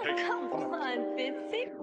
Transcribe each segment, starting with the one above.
Come on, BTC.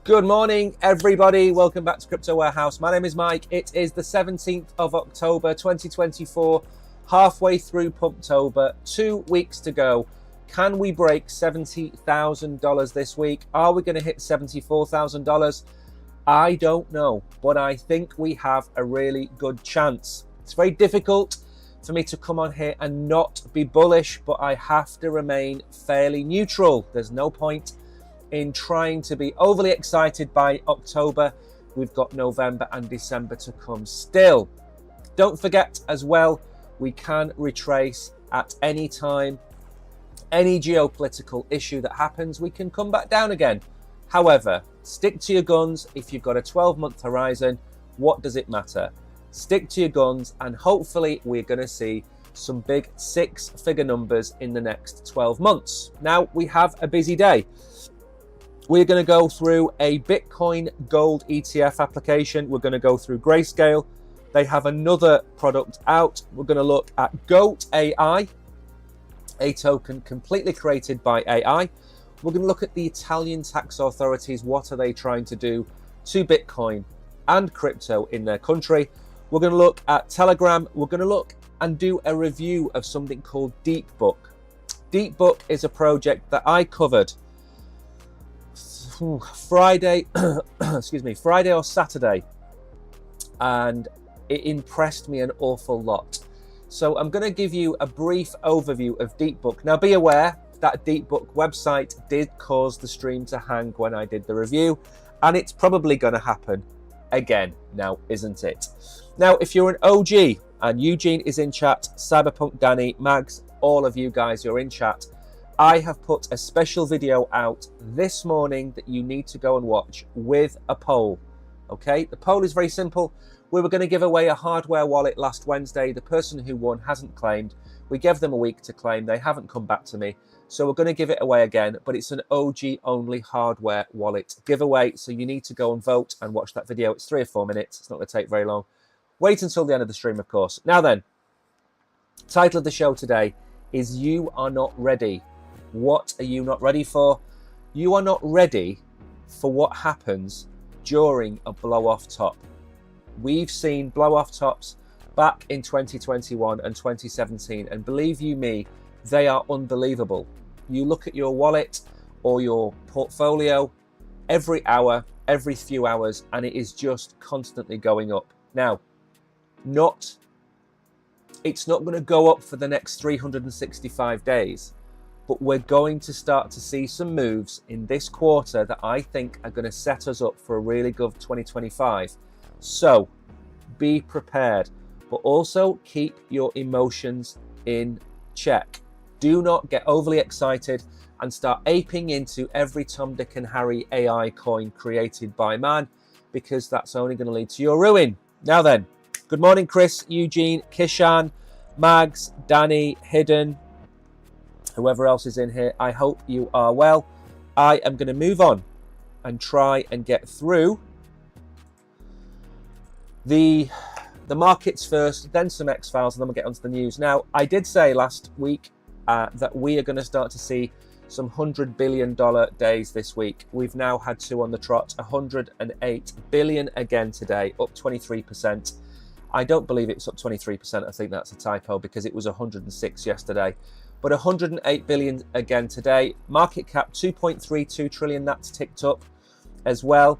Good morning, everybody. Welcome back to Crypto Warehouse. My name is Mike. It is the 17th of October, 2024, halfway through Pumptober, 2 weeks to go. Can we break $70,000 this week? Are we going to hit $74,000? I don't know, but I think we have a really good chance. It's very difficult for me to come on here and not be bullish, but I have to remain fairly neutral. There's no point in trying to be overly excited by October. We've got November and December to come still. Don't forget as well, we can retrace at any time. Any geopolitical issue that happens, we can come back down again. However, stick to your guns. If you've got a 12-month horizon, what does it matter? Stick to your guns, and hopefully we're going to see some big six-figure numbers in the next 12 months. Now, we have a busy day. We're going to go through a Bitcoin gold ETF application. We're going to go through Grayscale. They have another product out. We're going to look at Goat AI, a token completely created by AI. We're going to look at the Italian tax authorities. What are they trying to do to Bitcoin and crypto in their country? We're going to look at Telegram. We're going to look and do a review of something called DeepBook. DeepBook is a project that I covered Friday, Friday or Saturday, and it impressed me an awful lot. So I'm going to give you a brief overview of DeepBook. Now, be aware that DeepBook website did cause the stream to hang when I did the review, and it's probably going to happen again now, isn't it? Now, if you're an OG, and Eugene is in chat, Cyberpunk Danny, Mags, all of you guys, you're in chat, I have put a special video out this morning that you need to go and watch with a poll. Okay, the poll is very simple. We were going to give away a hardware wallet last Wednesday. The person who won hasn't claimed. We gave them a week to claim. They haven't come back to me. So we're going to give it away again, but it's an OG only hardware wallet giveaway. So you need to go and vote and watch that video. It's 3 or 4 minutes. It's not going to take very long. Wait until the end of the stream, of course. Now then, title of the show today is You Are Not Ready. What are you not ready for? You are not ready for what happens during a blow-off top. We've seen blow-off tops back in 2021 and 2017, and believe you me, they are unbelievable. You look at your wallet or your portfolio every hour, every few hours, and it is just constantly going up. Now, it's not going to go up for the next 365 days, but we're going to start to see some moves in this quarter that I think are going to set us up for a really good 2025. So be prepared, but also keep your emotions in check. Do not get overly excited and start aping into every Tom, Dick and Harry AI coin created by man, because that's only going to lead to your ruin. Now then, good morning, Chris, Eugene, Kishan, Mags, Danny, Hidden, whoever else is in here. I hope you are well. I am going to move on and try and get through the markets first, then some X-Files, and then we'll get onto the news. Now, I did say last week that we are going to start to see some $100 billion days this week. We've now had 2 on the trot, 108 billion again today, up 23%. I don't believe it's up 23%. I think that's a typo because it was 106 yesterday. But 108 billion again today. Market cap 2.32 trillion. That's ticked up as well.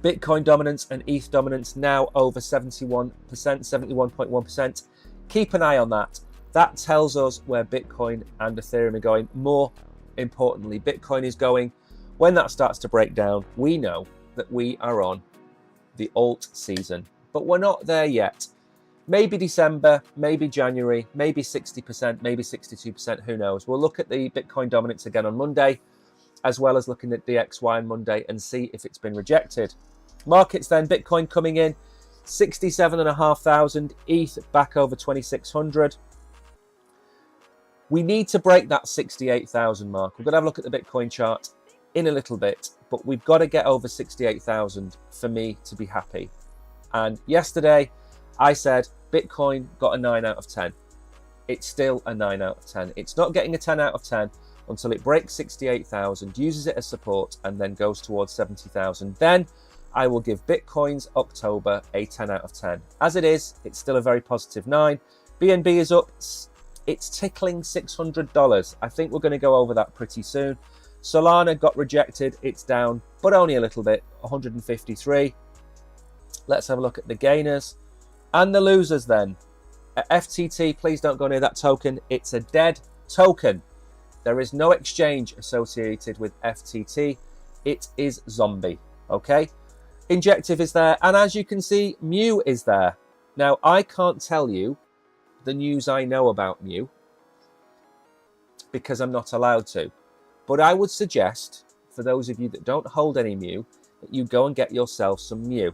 Bitcoin dominance and ETH dominance now over 71%, 71.1%. Keep an eye on that. That tells us where Bitcoin and Ethereum are going. More importantly, Bitcoin is going. When that starts to break down, we know that we are on the alt season. But we're not there yet. Maybe December, maybe January, maybe 60%, maybe 62%, who knows. We'll look at the Bitcoin dominance again on Monday, as well as looking at DXY on Monday and see if it's been rejected. Markets then, Bitcoin coming in, 67,500, ETH back over 2,600. We need to break that 68,000 mark. We're going to have a look at the Bitcoin chart in a little bit, but we've got to get over 68,000 for me to be happy. And yesterday, I said Bitcoin got a 9 out of 10. It's still a 9 out of 10. It's not getting a 10 out of 10 until it breaks 68,000, uses it as support, and then goes towards 70,000. Then I will give Bitcoin's October a 10 out of 10. As it is, it's still a very positive 9. BNB is up. It's tickling $600. I think we're going to go over that pretty soon. Solana got rejected. It's down, but only a little bit, 153. Let's have a look at the gainers and the losers then. FTT, please don't go near that token. It's a dead token. There is no exchange associated with FTT. It is zombie, okay? Injective is there, and as you can see, Mu is there. Now, I can't tell you the news I know about Mu because I'm not allowed to. But I would suggest, for those of you that don't hold any Mu, that you go and get yourself some Mu.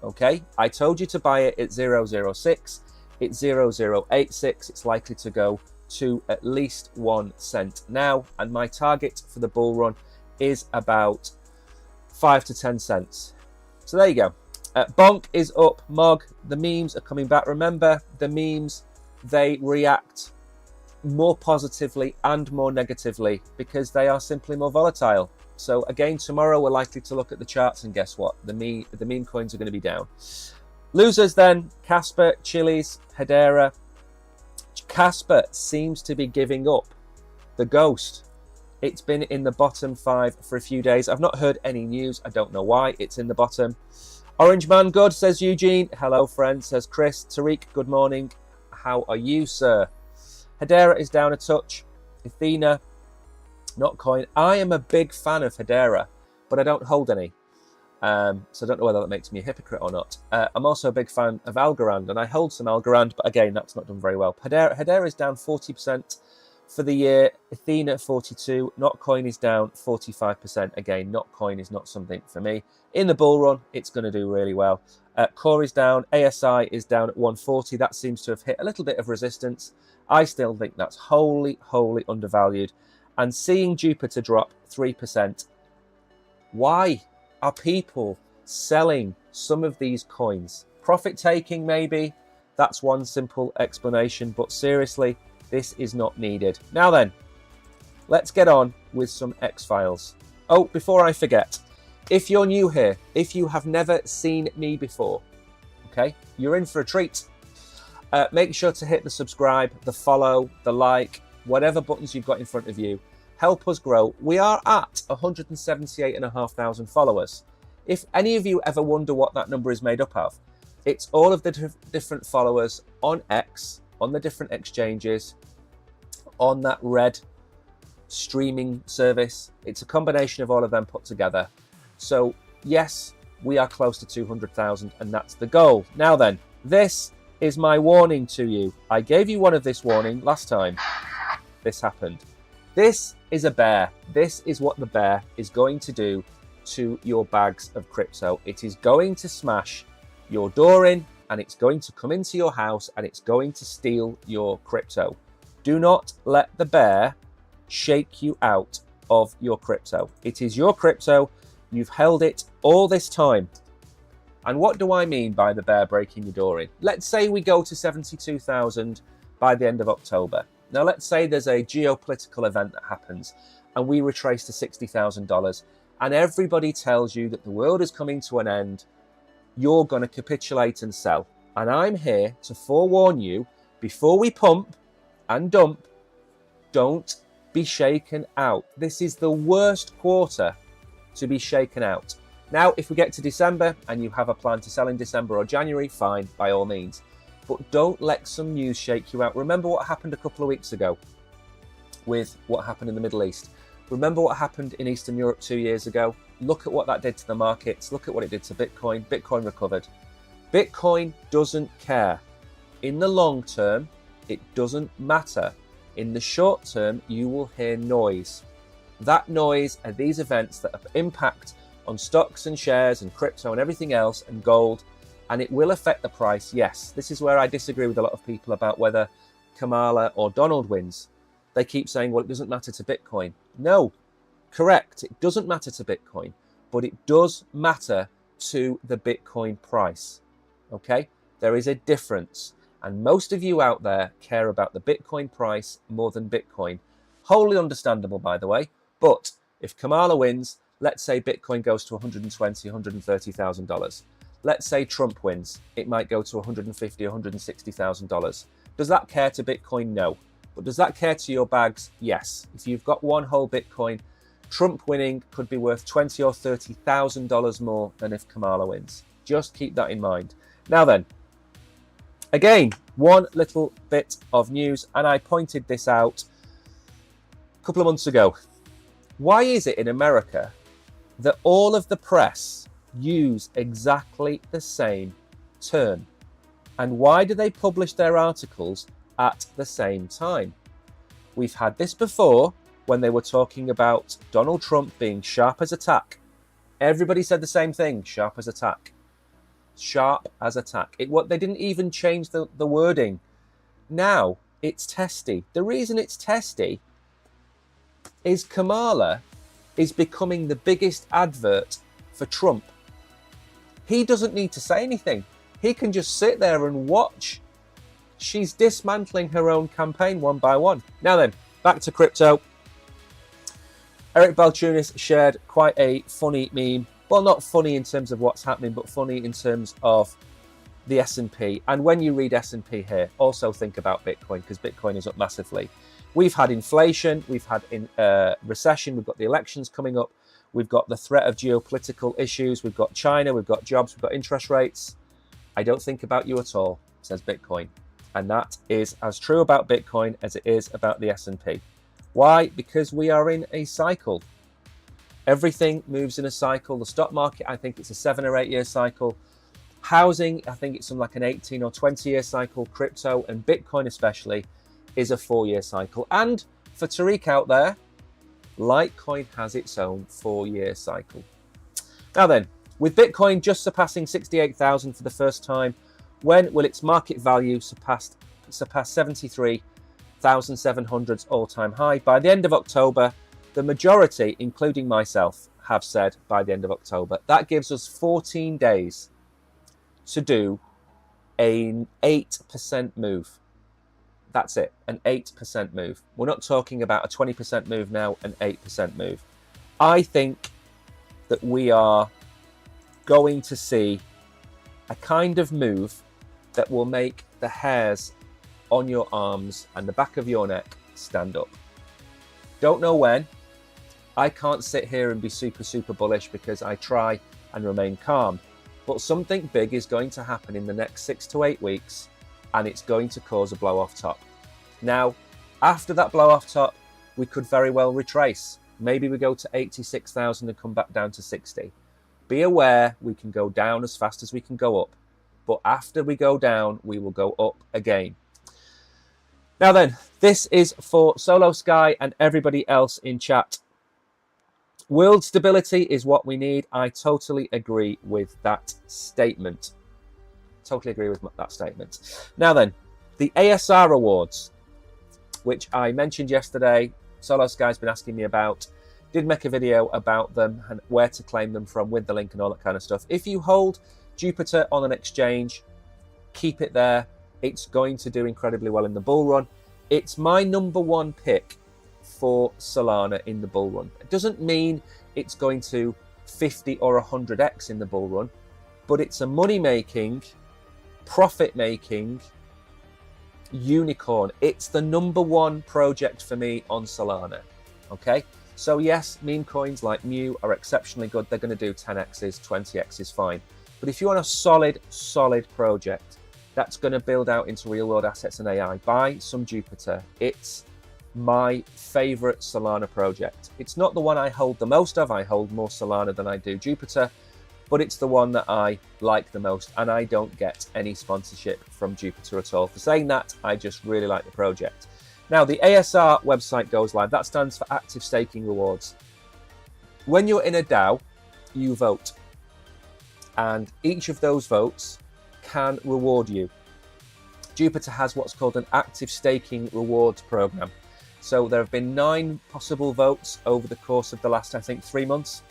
Okay, I told you to buy it at 0.006. It's 0.086. It's likely to go to at least 1 cent now. And my target for the bull run is about 5 to 10 cents. So there you go. Bonk is up. Mog, the memes are coming back. Remember, the memes, they react more positively and more negatively because they are simply more volatile. So again, tomorrow we're likely to look at the charts, and guess what? The meme coins are going to be down. Losers then, Casper, Chili's, Hedera. Casper seems to be giving up the ghost. It's been in the bottom 5 for a few days. I've not heard any news. I don't know why it's in the bottom. Orange Man good, says Eugene. Hello, friend, says Chris. Tariq, good morning. How are you, sir? Hedera is down a touch. Athena, not coin. I am a big fan of Hedera, but I don't hold any. So I don't know whether that makes me a hypocrite or not. I'm also a big fan of Algorand, and I hold some Algorand, but again, that's not done very well. Hedera is down 40%. For the year, Athena at 42, Notcoin is down 45%. Again, Notcoin is not something for me. In the bull run, it's going to do really well. Core is down, ASI is down at 140. That seems to have hit a little bit of resistance. I still think that's wholly undervalued. And seeing Jupiter drop 3%, why are people selling some of these coins? Profit taking, maybe? That's one simple explanation, but seriously, this is not needed. Now then, let's get on with some X-Files. Oh, before I forget, if you're new here, if you have never seen me before, okay, you're in for a treat. Make sure to hit the subscribe, the follow, the like, whatever buttons you've got in front of you. Help us grow. We are at 178,500 followers. If any of you ever wonder what that number is made up of, it's all of the different followers on X, on the different exchanges, on that red streaming service. It's a combination of all of them put together. So yes, we are close to 200,000 and that's the goal. Now then, this is my warning to you. I gave you one of this warning last time this happened. This is a bear. This is what the bear is going to do to your bags of crypto. It is going to smash your door in, and it's going to come into your house and it's going to steal your crypto. Do not let the bear shake you out of your crypto. It is your crypto. You've held it all this time. And what do I mean by the bear breaking your door in? Let's say we go to 72,000 by the end of October. Now, let's say there's a geopolitical event that happens and we retrace to $60,000 and everybody tells you that the world is coming to an end. You're going to capitulate and sell. And I'm here to forewarn you, before we pump and dump, don't be shaken out. This is the worst quarter to be shaken out. Now, if we get to December and you have a plan to sell in December or January, fine, by all means. But don't let some news shake you out. Remember what happened a couple of weeks ago with what happened in the Middle East. Remember what happened in Eastern Europe 2 years ago? Look at what that did to the markets. Look at what it did to Bitcoin. Bitcoin recovered. Bitcoin doesn't care. In the long term, it doesn't matter. In the short term, you will hear noise. That noise are these events that have impact on stocks and shares and crypto and everything else and gold, and it will affect the price. Yes, this is where I disagree with a lot of people about whether Kamala or Donald wins. They keep saying, well, it doesn't matter to Bitcoin. No, correct. It doesn't matter to Bitcoin, but it does matter to the Bitcoin price. Okay, there is a difference. And most of you out there care about the Bitcoin price more than Bitcoin. Wholly understandable, by the way. But if Kamala wins, let's say Bitcoin goes to $120,000, $130,000. Let's say Trump wins. It might go to $150,000, $160,000. Does that care to Bitcoin? No. But does that care to your bags? Yes. If you've got one whole Bitcoin, Trump winning could be worth $20,000 or $30,000 more than if Kamala wins. Just keep that in mind. Now then, again, one little bit of news, and I pointed this out a couple of months ago. Why is it in America that all of the press use exactly the same term? And why do they publish their articles at the same time? We've had this before when they were talking about Donald Trump being sharp as a tack. Everybody said the same thing, sharp as a tack. Sharp as a tack. They didn't even change the wording. Now it's testy. The reason it's testy is Kamala is becoming the biggest advert for Trump. He doesn't need to say anything. He can just sit there and watch. She's dismantling her own campaign one by one. Now then, back to crypto. Eric Balchunas shared quite a funny meme. Well, not funny in terms of what's happening, but funny in terms of the S&P. And when you read S&P here, also think about Bitcoin, because Bitcoin is up massively. We've had inflation, we've had recession, we've got the elections coming up, we've got the threat of geopolitical issues, we've got China, we've got jobs, we've got interest rates. I don't think about you at all, says Bitcoin. And that is as true about Bitcoin as it is about the S&P. Why? Because we are in a cycle. Everything moves in a cycle. The stock market, I think it's a 7 or 8 year cycle. Housing, I think it's something like an 18 or 20 year cycle. Crypto and Bitcoin especially is a 4 year cycle. And for Tariq out there, Litecoin has its own 4-year cycle. Now then, with Bitcoin just surpassing 68,000 for the first time, when will its market value surpass 73,700's all-time high? By the end of October, the majority, including myself, have said by the end of October. That gives us 14 days to do an 8% move. That's it, an 8% move. We're not talking about a 20% move now, an 8% move. I think that we are going to see a kind of move that will make the hairs on your arms and the back of your neck stand up. Don't know when. I can't sit here and be super bullish because I try and remain calm. But something big is going to happen in the next 6 to 8 weeks, and it's going to cause a blow off top. Now, after that blow off top, we could very well retrace. Maybe we go to 86,000 and come back down to 60. Be aware we can go down as fast as we can go up. But after we go down, we will go up again. Now then, this is for Solo Sky and everybody else in chat. World stability is what we need. I totally agree with that statement. Totally agree with that statement. Now then, the ASR awards, which I mentioned yesterday, Solo Sky's been asking me about. Did make a video about them and where to claim them from with the link and all that kind of stuff. If you hold Jupiter on an exchange, keep it there. It's going to do incredibly well in the bull run. It's my number one pick for Solana in the bull run. It doesn't mean it's going to 50 or 100x in the bull run, but it's a money-making, profit-making unicorn. It's the number one project for me on Solana. Okay, so yes, meme coins like Mu are exceptionally good. They're going to do 10x's, 20x's, fine. But if you want a solid project that's going to build out into real-world assets and AI, buy some Jupiter. It's my favorite Solana project. It's not the one I hold the most of. I hold more Solana than I do Jupiter, but it's the one that I like the most, and I don't get any sponsorship from Jupiter at all. For saying that, I just really like the project. Now, the ASR website goes live. That stands for Active Staking Rewards. When you're in a DAO, you vote, and each of those votes can reward you. Jupiter has what's called an Active Staking Rewards program. So there have been 9 possible votes over the course of the last, I think, 3 months.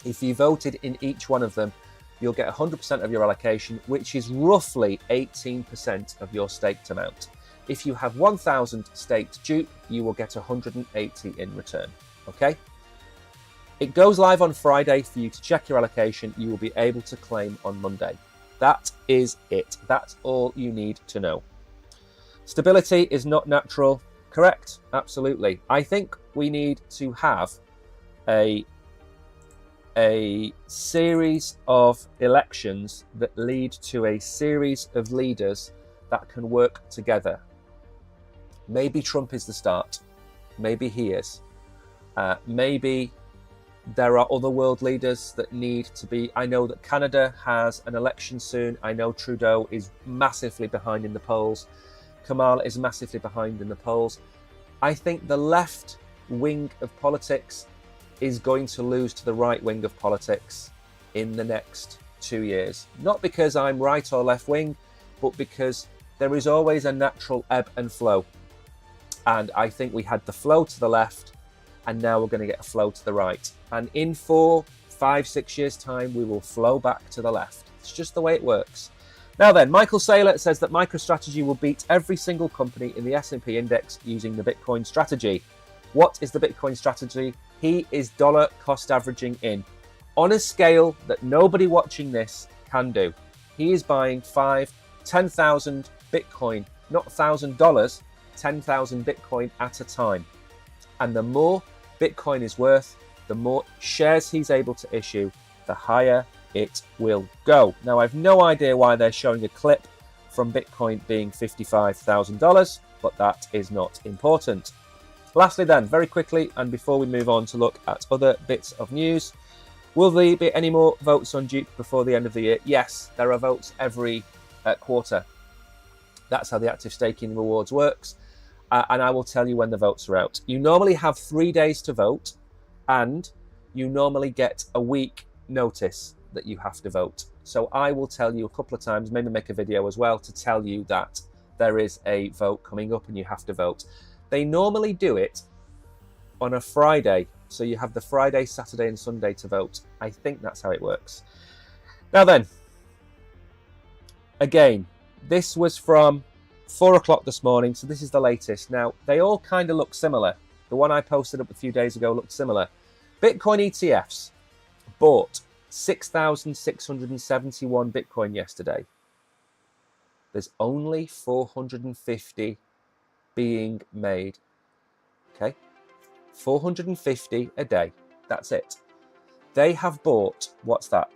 If you voted in each one of them, you'll get 100% of your allocation, which is roughly 18% of your staked amount. If you have 1,000 staked Jupe, you will get 180 in return. Okay? It goes live on Friday for you to check your allocation. You will be able to claim on Monday. That is it. That's all you need to know. Stability is not natural. Correct, absolutely. I think we need to have a series of elections that lead to a series of leaders that can work together. Maybe Trump is the start. Maybe he is. Maybe there are other world leaders that need to be. I know that Canada has an election soon. I know Trudeau is massively behind in the polls. Kamala is massively behind in the polls. I think the left wing of politics is going to lose to the right wing of politics in the next 2 years. Not because I'm right or left wing, but because there is always a natural ebb and flow. And I think we had the flow to the left, and now we're going to get a flow to the right. And in 4, 5, 6 years' time, we will flow back to the left. It's just the way it works. Now then, Michael Saylor says that MicroStrategy will beat every single company in the S&P index using the Bitcoin strategy. What is the Bitcoin strategy? He is dollar cost averaging in on a scale that nobody watching this can do. He is buying 10,000 Bitcoin, not $1,000, 10,000 Bitcoin at a time. And the more Bitcoin is worth, the more shares he's able to issue, the higher it will go. Now, I've no idea why they're showing a clip from Bitcoin being $55,000, but that is not important. Lastly then, very quickly, and before we move on to look at other bits of news, will there be any more votes on Duke before the end of the year? Yes, there are votes every quarter. That's how the Active Staking Rewards works. and I will tell you when the votes are out. You normally have 3 days to vote, and you normally get a week notice that you have to vote. So I will tell you a couple of times, maybe make a video as well, to tell you that there is a vote coming up and you have to vote. They normally do it on a Friday, so you have the Friday, Saturday and Sunday to vote. I think that's how it works. Now then, again, this was from 4 o'clock this morning, so this is the latest. Now, they all kind of look similar. The one I posted up a few days ago looked similar. Bitcoin ETFs bought 6,671 Bitcoin yesterday. There's only 450 being made. Okay? 450 a day. That's it. They have bought, what's that?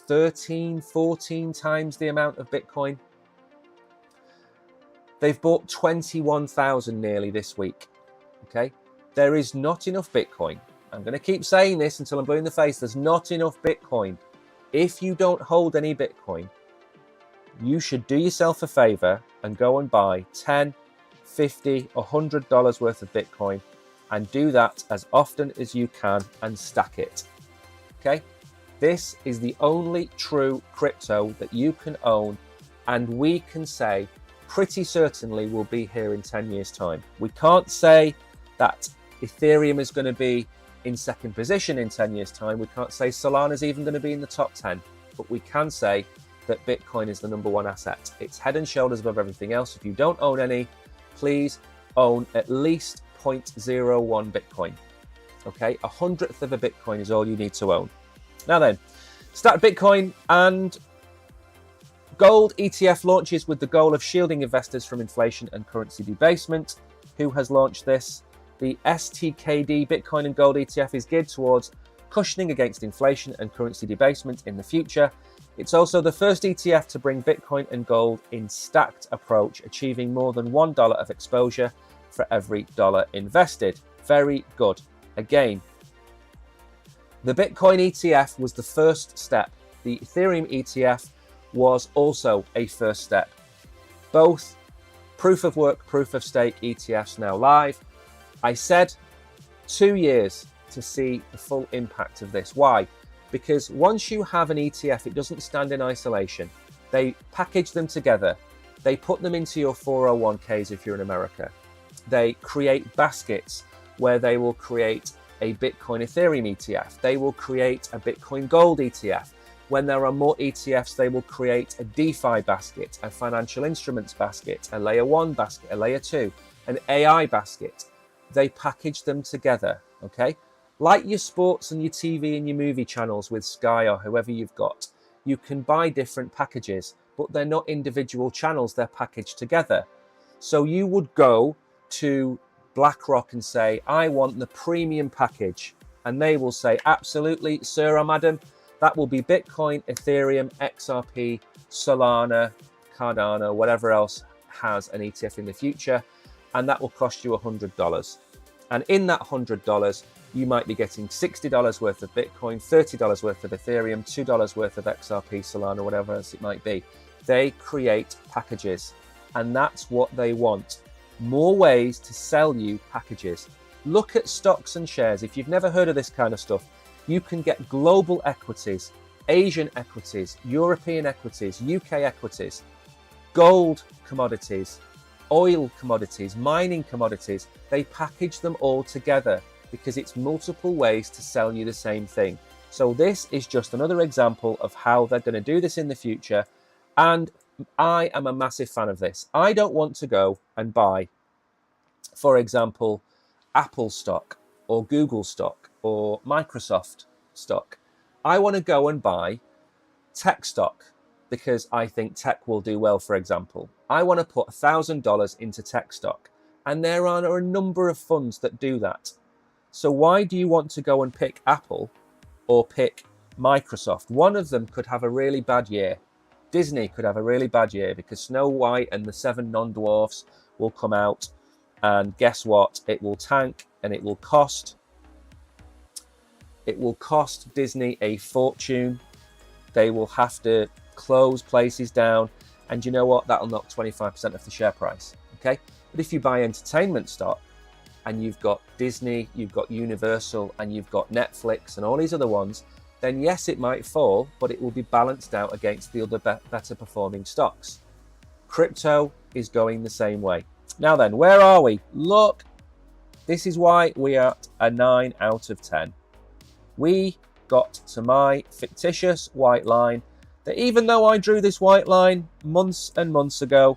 13, 14 times the amount of Bitcoin. They've bought 21,000 nearly this week. Okay? There is not enough Bitcoin. I'm going to keep saying this until I'm blue in the face. There's not enough Bitcoin. If you don't hold any Bitcoin, you should do yourself a favor and go and buy $10, $50, $100 worth of Bitcoin, and do that as often as you can and stack it. Okay? This is the only true crypto that you can own, and we can say pretty certainly will be here in 10 years' time. We can't say that Ethereum is going to be in second position in 10 years' time. We can't say Solana is even going to be in the top 10, but we can say that Bitcoin is the number one asset. It's head and shoulders above everything else. If you don't own any, please own at least 0.01 Bitcoin. Okay, 100th of a Bitcoin is all you need to own. Now then, start Bitcoin and gold ETF launches with the goal of shielding investors from inflation and currency debasement. Who has launched this? The STKD Bitcoin and Gold ETF is geared towards cushioning against inflation and currency debasement in the future. It's also the first ETF to bring Bitcoin and gold in stacked approach, achieving more than $1 of exposure for every dollar invested. Very good. Again, the Bitcoin ETF was the first step. The Ethereum ETF was also a first step. Both proof of work, proof of stake ETFs now live. I said 2 years to see the full impact of this. Why? Because once you have an ETF, it doesn't stand in isolation. They package them together. They put them into your 401ks if you're in America. They create baskets where they will create a Bitcoin Ethereum ETF. They will create a Bitcoin Gold ETF. When there are more ETFs, they will create a DeFi basket, a financial instruments basket, a layer 1 basket, a layer 2, an AI basket. They package them together, okay? Like your sports and your TV and your movie channels with Sky or whoever you've got, you can buy different packages, but they're not individual channels, they're packaged together. So you would go to BlackRock and say, I want the premium package. And they will say, absolutely, sir or madam, that will be Bitcoin, Ethereum, XRP, Solana, Cardano, whatever else has an ETF in the future. And that will cost you $100. And in that $100, you might be getting $60 worth of Bitcoin, $30 worth of Ethereum, $2 worth of XRP, Solana, whatever else it might be. They create packages, and that's what they want. More ways to sell you packages. Look at stocks and shares. If you've never heard of this kind of stuff, you can get global equities, Asian equities, European equities, UK equities, gold commodities, oil commodities, mining commodities. They package them all together because it's multiple ways to sell you the same thing. So this is just another example of how they're going to do this in the future. And I am a massive fan of this. I don't want to go and buy, for example, Apple stock or Google stock or Microsoft stock. I want to go and buy tech stock because I think tech will do well, for example. I want to put $1,000 into tech stock. And there are a number of funds that do that. So why do you want to go and pick Apple or pick Microsoft? One of them could have a really bad year. Disney could have a really bad year because Snow White and the 7 non-dwarfs will come out, and guess what? It will tank, and it will cost Disney a fortune. They will have to close places down, and you know what? That'll knock 25% off the share price. Okay? But if you buy entertainment stock and you've got Disney, you've got Universal, and you've got Netflix and all these other ones, then yes, it might fall, but it will be balanced out against the other better performing stocks. Crypto is going the same way. Now then, where are we? Look, this is why we are at a 9 out of 10. We got to my fictitious white line that, even though I drew this white line months and months ago,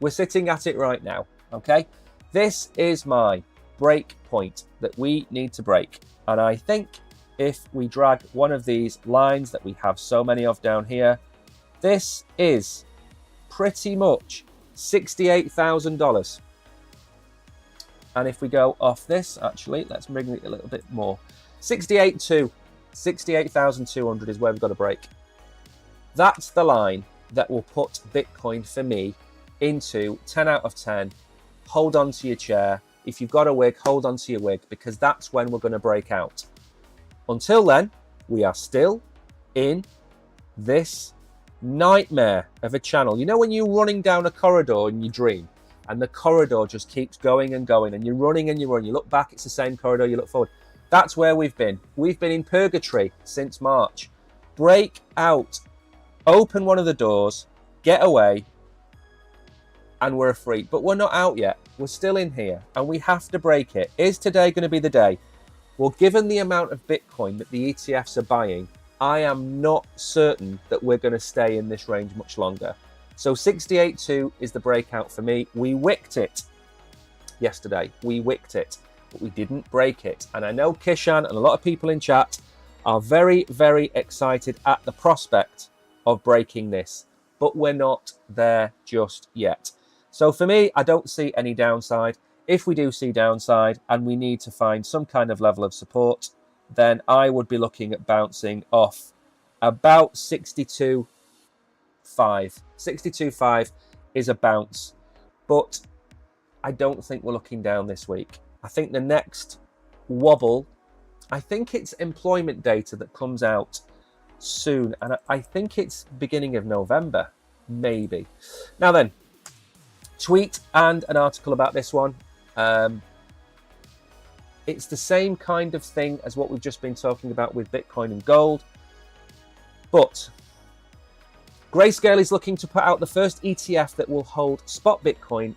we're sitting at it right now, okay? This is my break point that we need to break. And I think if we drag one of these lines that we have so many of down here, this is pretty much $68,000. And if we go off this, actually, let's bring it a little bit more. 68,200 is where we've got to break. That's the line that will put Bitcoin for me into 10 out of 10. Hold on to your chair. If you've got a wig, hold on to your wig, because that's when we're going to break out. Until then, we are still in this nightmare of a channel. You know when you're running down a corridor in your dream and the corridor just keeps going and going and you're running and you run, you look back, it's the same corridor, you look forward. That's where we've been. We've been in purgatory since March. Break out, open one of the doors, get away, and we're free. But we're not out yet. We're still in here and we have to break it. Is today going to be the day? Well, given the amount of Bitcoin that the ETFs are buying, I am not certain that we're going to stay in this range much longer. So 68.2 is the breakout for me. We wicked it yesterday. We wicked it, but we didn't break it. And I know Kishan and a lot of people in chat are very, very excited at the prospect of breaking this, but we're not there just yet. So for me, I don't see any downside. If we do see downside and we need to find some kind of level of support, then I would be looking at bouncing off about 62.5. 62.5 is a bounce, but I don't think we're looking down this week. I think the next wobble, I think it's employment data that comes out soon, and I think it's beginning of November, maybe. Now then, tweet and an article about this one. It's the same kind of thing as what we've just been talking about with Bitcoin and gold. But Grayscale is looking to put out the first ETF that will hold spot Bitcoin,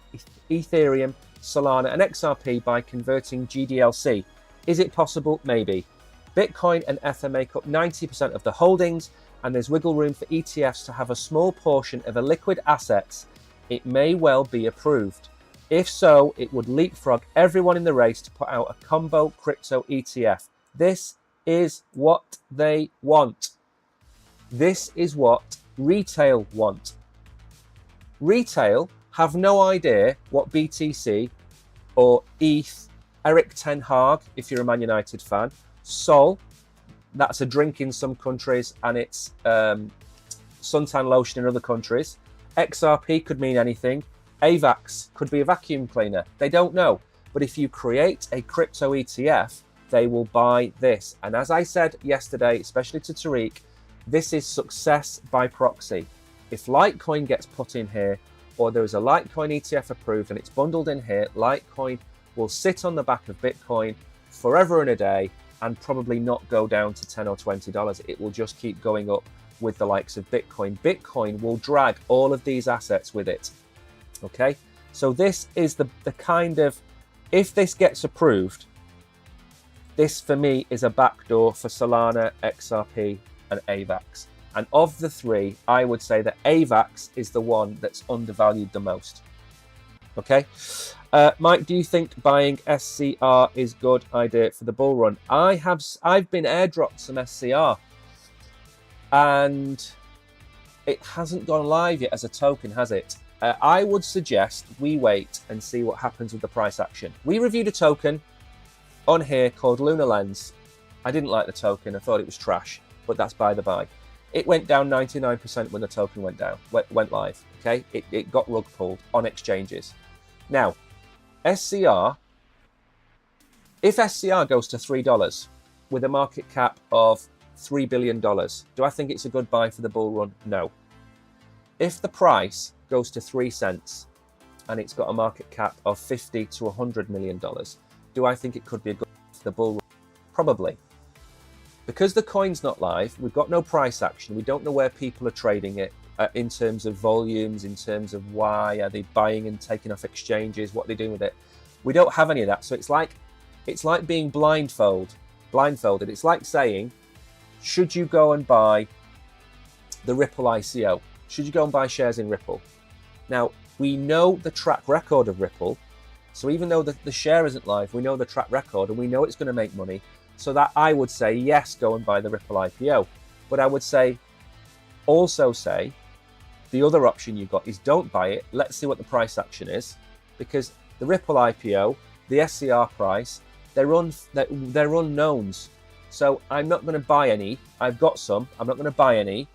Ethereum, Solana and XRP by converting GDLC. Is it possible? Maybe. Bitcoin and Ether make up 90% of the holdings, and there's wiggle room for ETFs to have a small portion of a liquid assets. It may well be approved. If so, it would leapfrog everyone in the race to put out a combo crypto ETF. This is what they want. This is what retail want. Retail have no idea what BTC or ETH, Eric Ten Hag, if you're a Man United fan, Sol, that's a drink in some countries, and it's suntan lotion in other countries. XRP could mean anything. AVAX could be a vacuum cleaner. They don't know. But if you create a crypto ETF, they will buy this. And as I said yesterday, especially to Tariq, this is success by proxy. If Litecoin gets put in here, or there is a Litecoin ETF approved and it's bundled in here, Litecoin will sit on the back of Bitcoin forever and a day and probably not go down to $10 or $20. It will just keep going up with the likes of Bitcoin. Bitcoin will drag all of these assets with it. Okay, so this is the kind of, if this gets approved, this for me is a backdoor for Solana, XRP and AVAX. And of the three, I would say that AVAX is the one that's undervalued the most. Okay, Mike, do you think buying SCR is good idea for the bull run? I've been airdropped some SCR and it hasn't gone live yet as a token, has it? I would suggest we wait and see what happens with the price action. We reviewed a token on here called Lunar Lens. I didn't like the token. I thought it was trash, but that's by the by. It went down 99% when the token went live. Okay, it got rug pulled on exchanges. Now, SCR, if SCR goes to $3 with a market cap of $3 billion, do I think it's a good buy for the bull run? No. If the price goes to 3 cents and it's got a market cap of $50 to $100 million. Do I think it could be a good for the bull run? Probably. Because the coin's not live, we've got no price action. We don't know where people are trading it in terms of volumes, in terms of why are they buying and taking off exchanges, what they're doing with it. We don't have any of that. So it's like being blindfolded. It's like saying, should you go and buy the Ripple ICO? Should you go and buy shares in Ripple? Now, we know the track record of Ripple. So even though the share isn't live, we know the track record and we know it's going to make money. So that I would say, yes, go and buy the Ripple IPO. But I would also say, the other option you've got is don't buy it. Let's see what the price action is. Because the Ripple IPO, the SCR price, they're unknowns. So I'm not going to buy any. I've got some. I'm not going to buy any.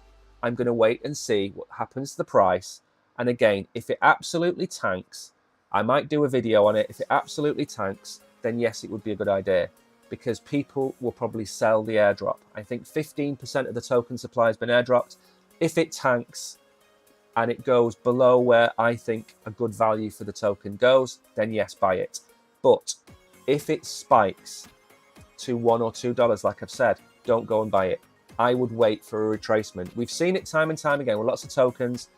I'm going to wait and see what happens to the price. And again, if it absolutely tanks, I might do a video on it. If it absolutely tanks, then yes, it would be a good idea, because people will probably sell the airdrop. I think 15% of the token supply has been airdropped. If it tanks and it goes below where I think a good value for the token goes, then yes, buy it. But if it spikes to $1 or $2, like I've said, don't go and buy it. I would wait for a retracement. We've seen it time and time again with lots of tokens.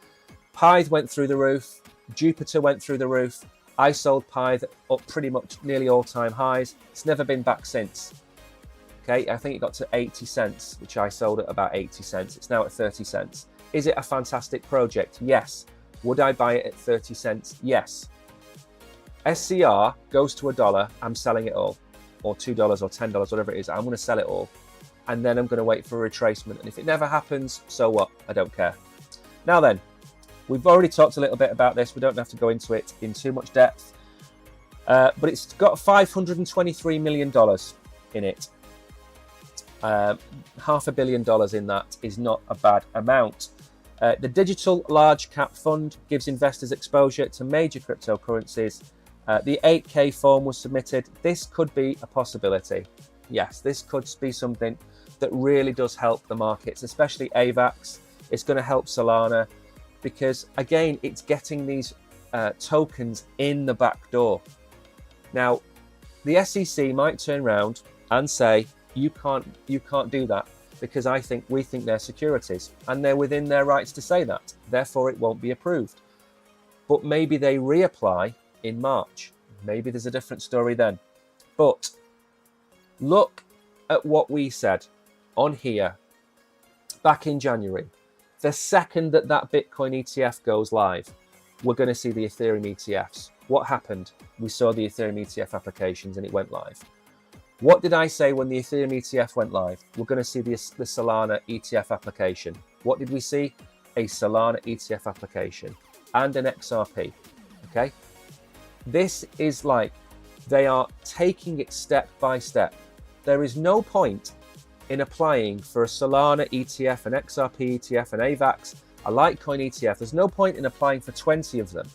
Pyth went through the roof. Jupiter went through the roof. I sold Pyth up pretty much nearly all-time highs. It's never been back since. Okay, I think it got to 80 cents, which I sold at about 80 cents. It's now at 30 cents. Is it a fantastic project? Yes. Would I buy it at 30 cents? Yes. SCR goes to $1, I'm selling it all. Or $2 or $10, whatever it is. I'm going to sell it all. And then I'm going to wait for a retracement. And if it never happens, so what? I don't care. Now then, we've already talked a little bit about this. We don't have to go into it in too much depth. But it's got $523 million in it. $500 million in that is not a bad amount. The Digital Large Cap Fund gives investors exposure to major cryptocurrencies. The 8K form was submitted. This could be a possibility. Yes, this could be something that really does help the markets, especially AVAX. It's going to help Solana because, again, it's getting these tokens in the back door. Now, the SEC might turn around and say, you can't do that because we think they're securities, and they're within their rights to say that. Therefore, it won't be approved. But maybe they reapply in March. Maybe there's a different story then. But look at what we said on here back in January. The second that Bitcoin ETF goes live, we're going to see the Ethereum ETFs. What happened? We saw the Ethereum ETF applications and it went live. What did I say when the Ethereum ETF went live? We're going to see the Solana ETF application. What did we see? A Solana ETF application and an XRP. Okay? This is like they are taking it step by step. There is no point in applying for a Solana ETF, an XRP ETF, an AVAX, a Litecoin ETF. There's no point in applying for 20 of them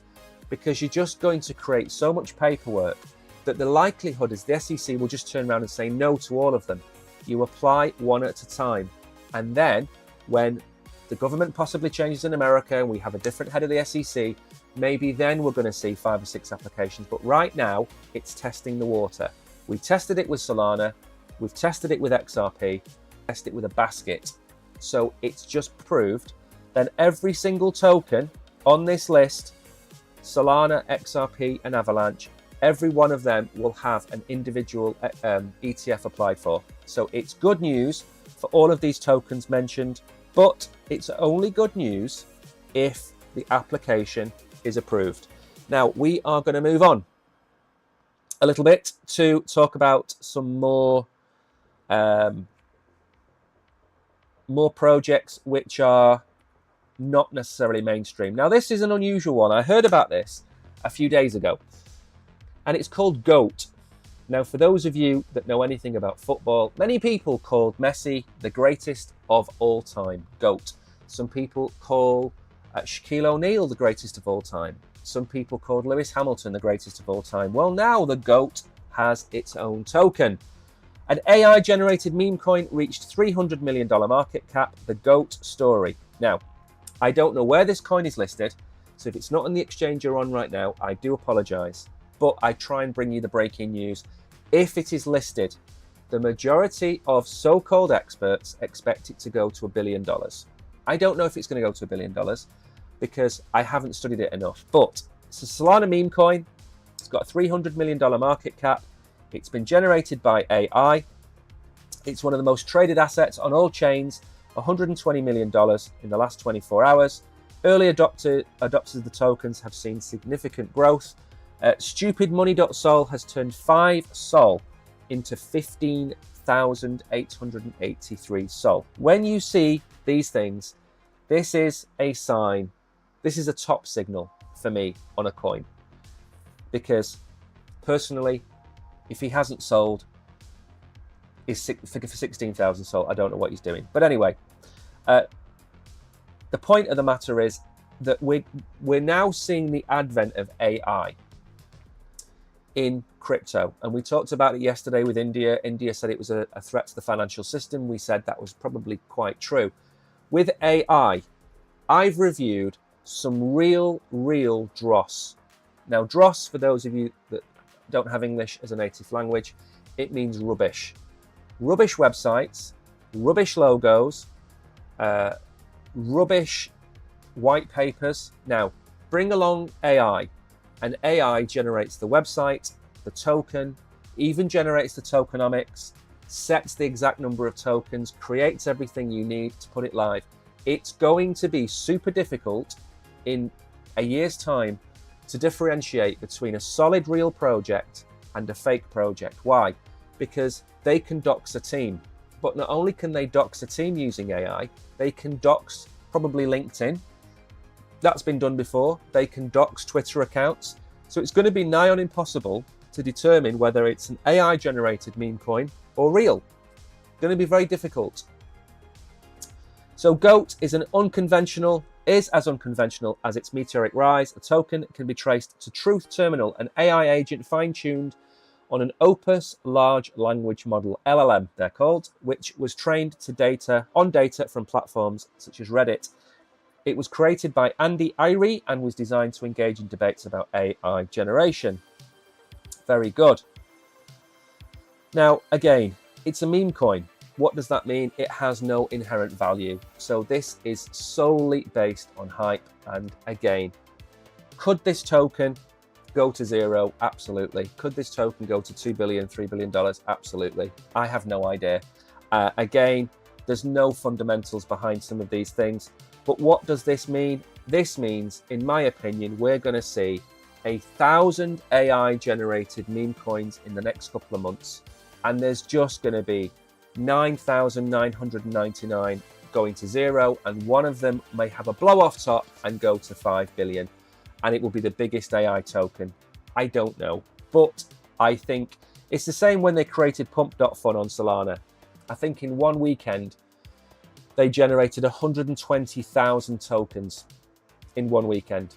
because you're just going to create so much paperwork that the likelihood is the SEC will just turn around and say no to all of them. You apply one at a time. And then when the government possibly changes in America and we have a different head of the SEC, maybe then we're going to see 5 or 6 applications. But right now, it's testing the water. We tested it with Solana. We've tested it with XRP, tested it with a basket. So it's just proved that every single token on this list, Solana, XRP, and Avalanche, every one of them will have an individual ETF applied for. So it's good news for all of these tokens mentioned, but it's only good news if the application is approved. Now, we are going to move on a little bit to talk about some more projects which are not necessarily mainstream. Now, this is an unusual one. I heard about this a few days ago, and it's called GOAT. Now, for those of you that know anything about football, many people called Messi the greatest of all time, GOAT. Some people call Shaquille O'Neal the greatest of all time. Some people called Lewis Hamilton the greatest of all time. Well, now the GOAT has its own token. An AI-generated meme coin reached $300 million market cap, the GOAT story. Now, I don't know where this coin is listed, So if it's not on the exchange you're on right now, I do apologize. But I try and bring you the breaking news. If it is listed, the majority of so-called experts expect it to go to $1 billion. I don't know if it's going to go to $1 billion because I haven't studied it enough. But it's a Solana meme coin. It's got a $300 million market cap. It's been generated by AI. It's one of the most traded assets on all chains, $120 million in the last 24 hours. Early adopters of the tokens have seen significant growth. StupidMoney.Sol has turned 5 SOL into 15,883 SOL. When you see these things, this is a sign, this is a top signal for me on a coin. Because personally, if he hasn't sold for 16,000 SOL, I don't know what he's doing. But anyway, the point of the matter is that we're now seeing the advent of AI in crypto. And we talked about it yesterday with India. India said it was a threat to the financial system. We said that was probably quite true. With AI, I've reviewed some real dross. Now, dross, for those of you that don't have English as a native language, it means rubbish. Rubbish websites, rubbish logos, rubbish white papers. Now, bring along AI, and AI generates the website, the token, even generates the tokenomics, sets the exact number of tokens, creates everything you need to put it live. It's going to be super difficult in a year's time to differentiate between a solid real project and a fake project. Why? Because they can dox a team. But not only can they dox a team using AI, they can dox probably LinkedIn. That's been done before. They can dox Twitter accounts. So it's going to be nigh on impossible to determine whether it's an AI generated meme coin or real. Going to be very difficult. So GOAT is as unconventional as its meteoric rise. A token can be traced to Truth Terminal, an AI agent fine-tuned on an Opus large language model, LLM they're called, which was trained on data from platforms such as Reddit. It was created by Andy Irie and was designed to engage in debates about AI generation. Very good. Now, again, it's a meme coin. What does that mean? It has no inherent value. So this is solely based on hype. And again, could this token go to zero? Absolutely. Could this token go to $2 billion, $3 billion? Absolutely. I have no idea. Again, there's no fundamentals behind some of these things. But what does this mean? This means, in my opinion, we're going to see 1,000 AI generated meme coins in the next couple of months. And there's just going to be 9,999 going to zero. And one of them may have a blow off top and go to 5 billion. And it will be the biggest AI token. I don't know. But I think it's the same when they created Pump.Fun on Solana. I think in one weekend, they generated 120,000 tokens in one weekend.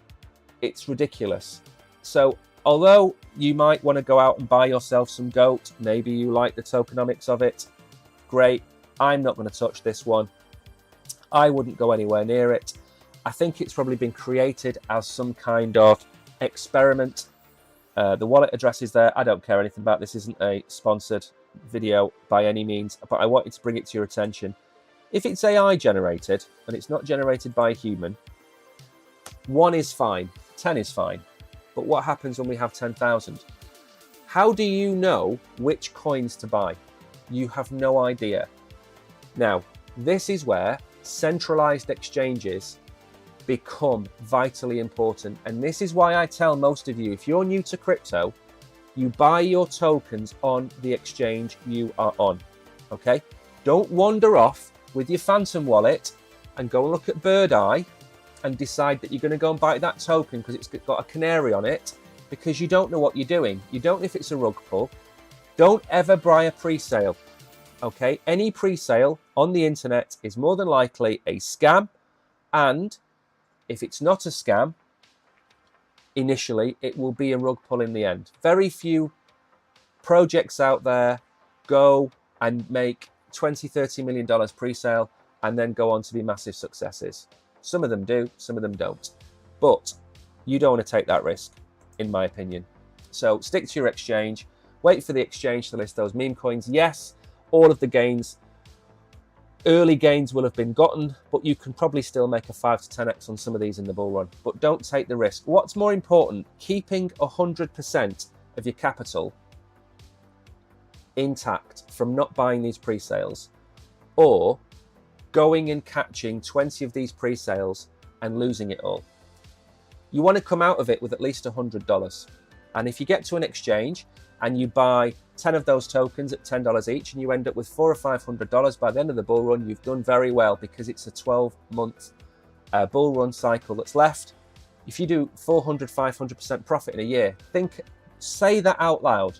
It's ridiculous. So although you might want to go out and buy yourself some GOAT, maybe you like the tokenomics of it, great. I'm not going to touch this one. I wouldn't go anywhere near it. I think it's probably been created as some kind of experiment. The wallet address is there. I don't care anything about this. Isn't a sponsored video by any means, but I wanted to bring it to your attention. If it's AI generated and it's not generated by a human, 1 is fine, 10 is fine. But what happens when we have 10,000? How do you know which coins to buy? You have no idea. Now, this is where centralized exchanges become vitally important. And this is why I tell most of you, if you're new to crypto, you buy your tokens on the exchange you are on. Okay? Don't wander off with your Phantom wallet and go and look at Bird Eye and decide that you're going to go and buy that token because it's got a canary on it, because you don't know what you're doing. You don't know if it's a rug pull. Don't ever buy a pre-sale. Okay? Any pre-sale on the internet is more than likely a scam, and if it's not a scam, initially, it will be a rug pull in the end. Very few projects out there go and make $20, $30 million pre-sale and then go on to be massive successes. Some of them do, some of them don't. But You don't want to take that risk, in my opinion. So stick to your exchange, wait for the exchange to list those meme coins. Yes, all of the gains, early gains will have been gotten, but you can probably still make a 5 to 10x on some of these in the bull run. But don't take the risk. What's more important, keeping 100% of your capital intact from not buying these pre-sales, or going and catching 20 of these pre-sales and losing it all? You want to come out of it with at least $100. And if you get to an exchange and you buy 10 of those tokens at $10 each and you end up with $400 or $500 by the end of the bull run, you've done very well, because it's a 12-month bull run cycle that's left. If you do 400, 500% profit in a year, say that out loud,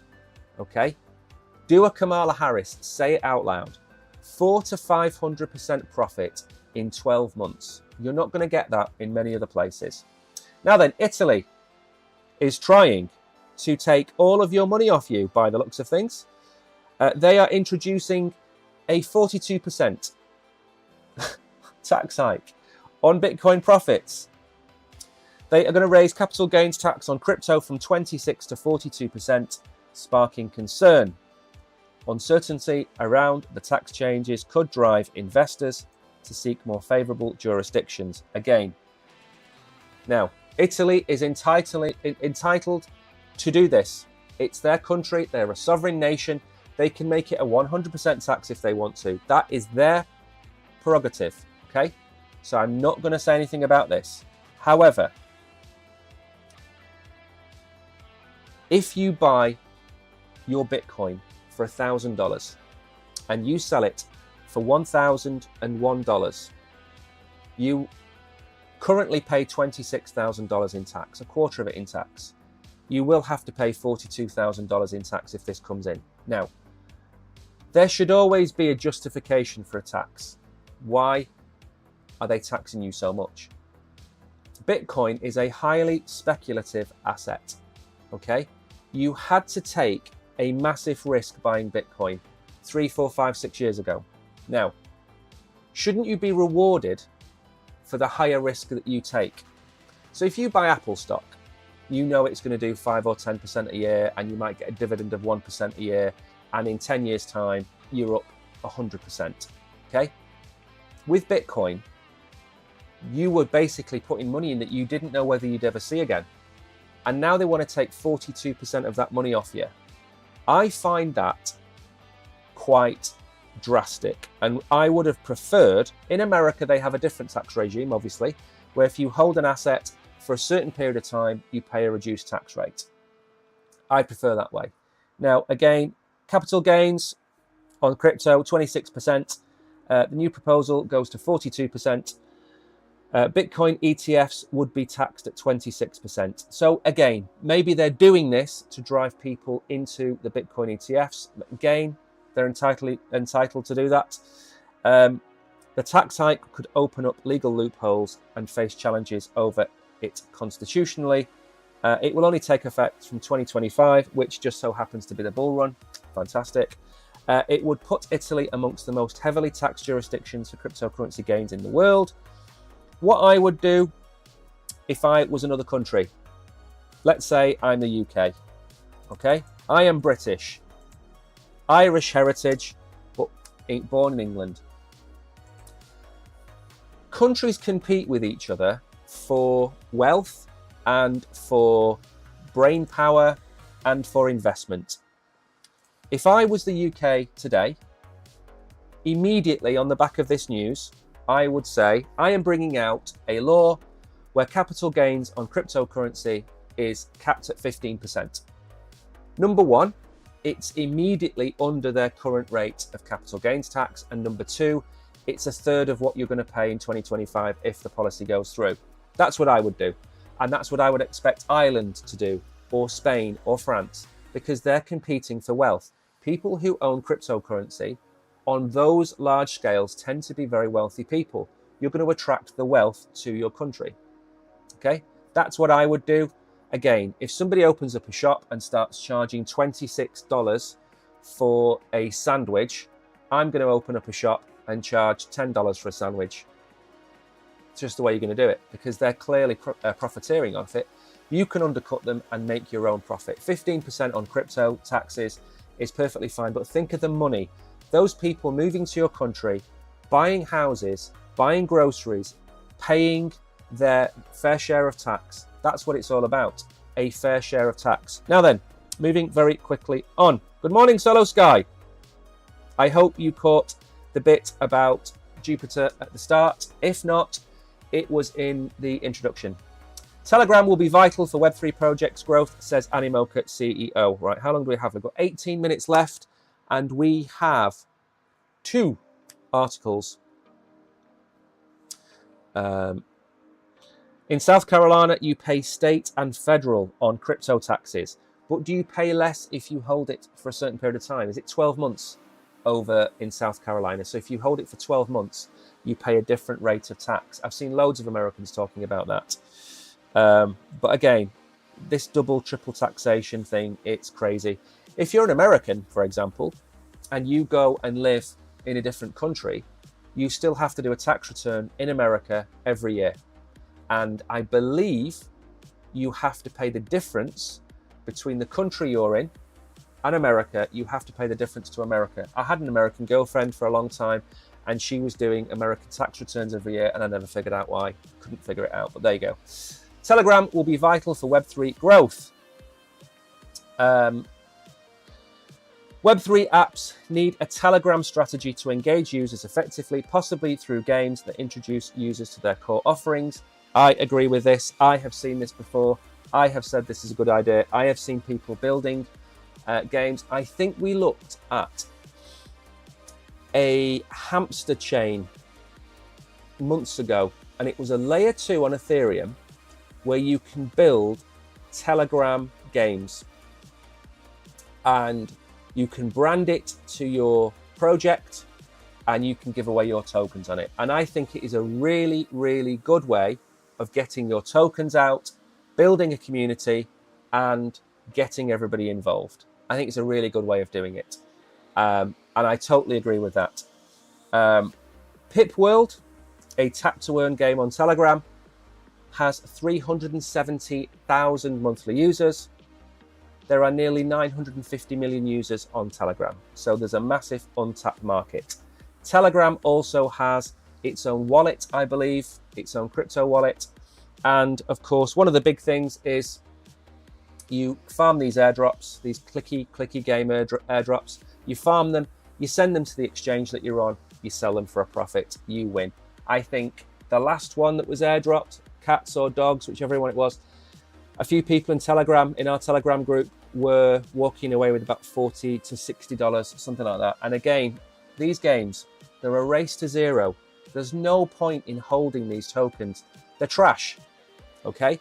okay? Do a Kamala Harris, say it out loud. 400 to 500% profit in 12 months. You're not going to get that in many other places. Now then, Italy is trying to take all of your money off you by the looks of things. They are introducing a 42% tax hike on Bitcoin profits. They are going to raise capital gains tax on crypto from 26 to 42%, sparking concern. Uncertainty around the tax changes could drive investors to seek more favorable jurisdictions. Again, now, Italy is entitled to do this. It's their country. They're a sovereign nation. They can make it a 100% tax if they want to. That is their prerogative, okay? So I'm not going to say anything about this. However, if you buy your Bitcoin for $1,000 and you sell it for $1,001, you currently pay $26,000 in tax, a quarter of it in tax. You will have to pay $42,000 in tax if this comes in. Now, there should always be a justification for a tax. Why are they taxing you so much? Bitcoin is a highly speculative asset, okay? You had to take a massive risk buying Bitcoin 3, 4, 5, 6 years ago. Now, shouldn't you be rewarded for the higher risk that you take? So if you buy Apple stock, you know it's going to do 5 or 10% a year, and you might get a dividend of 1% a year, and in 10 years' time, you're up 100%, okay? With Bitcoin, you were basically putting money in that you didn't know whether you'd ever see again. And now they want to take 42% of that money off you. I find that quite drastic. And I would have preferred, in America, they have a different tax regime, obviously, where if you hold an asset for a certain period of time, you pay a reduced tax rate. I prefer that way. Now, again, capital gains on crypto, 26%. The new proposal goes to 42%. Bitcoin ETFs would be taxed at 26%. So again, maybe they're doing this to drive people into the Bitcoin ETFs. But again, they're entitled to do that. The tax hike could open up legal loopholes and face challenges over it constitutionally. It will only take effect from 2025, which just so happens to be the bull run. Fantastic. It would put Italy amongst the most heavily taxed jurisdictions for cryptocurrency gains in the world. What I would do if I was another country, let's say I'm the UK, okay? I am British, Irish heritage, but born in England. Countries compete with each other for wealth and for brain power and for investment. If I was the UK today, immediately on the back of this news, I would say I am bringing out a law where capital gains on cryptocurrency is capped at 15%. Number one, it's immediately under their current rate of capital gains tax. And number two, it's a third of what you're going to pay in 2025 if the policy goes through. That's what I would do. And that's what I would expect Ireland to do, or Spain or France, because they're competing for wealth. People who own cryptocurrency on those large scales tend to be very wealthy people. You're going to attract the wealth to your country. Okay, that's what I would do. Again, if somebody opens up a shop and starts charging $26 for a sandwich, I'm going to open up a shop and charge $10 for a sandwich. It's just the way you're going to do it because they're clearly profiteering off it. You can undercut them and make your own profit. 15% on crypto taxes is perfectly fine, but think of the money. Those people moving to your country, buying houses, buying groceries, paying their fair share of tax. That's what it's all about, a fair share of tax. Now then, moving very quickly on. Good morning, Solo Sky. I hope you caught the bit about Jupiter at the start. If not, it was in the introduction. Telegram will be vital for Web3 projects growth, says Animoca CEO. Right, how long do we have? We've got 18 minutes left, and we have 2 articles. In South Carolina, you pay state and federal on crypto taxes, but do you pay less if you hold it for a certain period of time? Is it 12 months over in South Carolina? So if you hold it for 12 months, you pay a different rate of tax. I've seen loads of Americans talking about that. But again, this double, triple taxation thing, it's crazy. If you're an American, for example, and you go and live in a different country, you still have to do a tax return in America every year. And I believe you have to pay the difference between the country you're in and America. You have to pay the difference to America. I had an American girlfriend for a long time, and she was doing American tax returns every year, and I never figured out why. Couldn't figure it out, but there you go. Telegram will be vital for Web3 growth. Web3 apps need a Telegram strategy to engage users effectively, possibly through games that introduce users to their core offerings. I agree with this. I have seen this before. I have said this is a good idea. I have seen people building games. I think we looked at a hamster chain months ago, and it was a layer 2 on Ethereum where you can build Telegram games and you can brand it to your project and you can give away your tokens on it. And I think it is a really, really good way of getting your tokens out, building a community, and getting everybody involved. I think it's a really good way of doing it. And I totally agree with that. Pip World, a tap-to-earn game on Telegram, has 370,000 monthly users. There are nearly 950 million users on Telegram. So there's a massive untapped market. Telegram also has its own wallet, I believe, its own crypto wallet. And of course, one of the big things is you farm these airdrops, these clicky game airdrops. You farm them, you send them to the exchange that you're on, you sell them for a profit, you win. I think the last one that was airdropped, cats or dogs, whichever one it was, a few people in our Telegram group were walking away with about $40 to $60, something like that. And again, these games, they're a race to zero. There's no point in holding these tokens. They're trash, okay?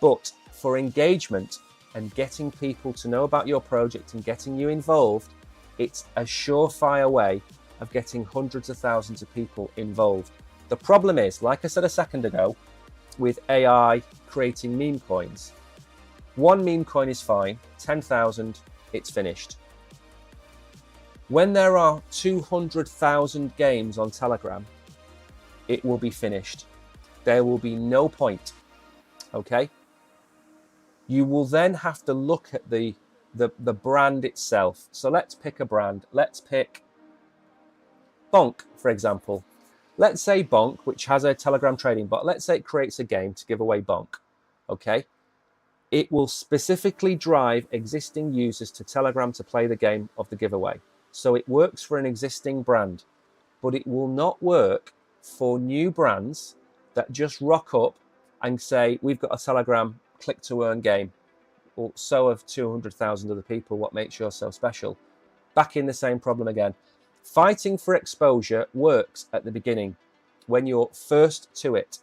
But for engagement and getting people to know about your project and getting you involved, it's a surefire way of getting hundreds of thousands of people involved. The problem is, like I said a second ago, with AI creating meme coins, one meme coin is fine, 10,000, it's finished. When there are 200,000 games on Telegram, it will be finished. There will be no point, okay? You will then have to look at the brand itself. So let's pick a brand. Let's pick Bonk, for example. Let's say Bonk, which has a Telegram trading bot, let's say it creates a game to give away Bonk, okay? It will specifically drive existing users to Telegram to play the game of the giveaway. So it works for an existing brand, but it will not work for new brands that just rock up and say, we've got a Telegram click to earn game. Well, so have 200,000 other people. What makes yours so special? Back in the same problem again. Fighting for exposure works at the beginning when you're first to it.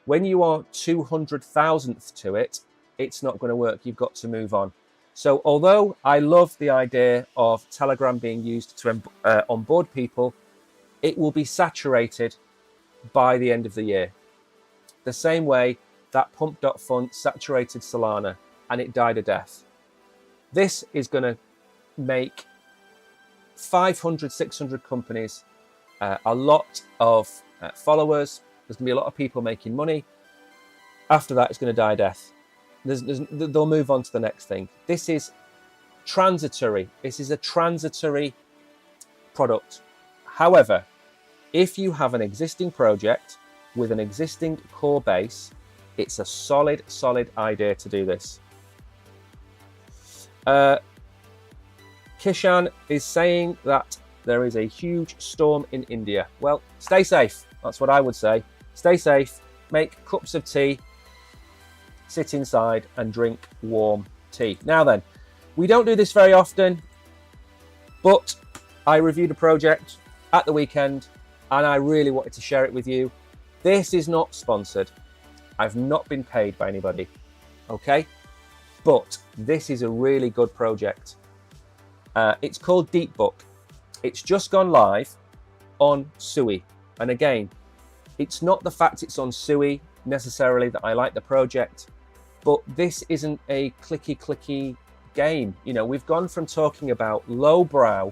When you are 200,000th to it, it's not going to work. You've got to move on. So although I love the idea of Telegram being used to onboard people, it will be saturated by the end of the year. The same way that Pump.Fun saturated Solana and it died a death. This is going to make 500, 600 companies, a lot of followers, There's going to be a lot of people making money. After that, it's going to die a death. They'll move on to the next thing. This is transitory. This is a transitory product. However, if you have an existing project with an existing core base, it's a solid idea to do this. Kishan is saying that there is a huge storm in India. Well, stay safe. That's what I would say. Stay safe, make cups of tea, sit inside and drink warm tea. Now then, we don't do this very often, but I reviewed a project at the weekend and I really wanted to share it with you. This is not sponsored. I've not been paid by anybody, okay? But this is a really good project. It's called DeepBook. It's just gone live on Sui. And again, it's not the fact it's on Sui necessarily that I like the project, but this isn't a clicky game. You know, we've gone from talking about lowbrow,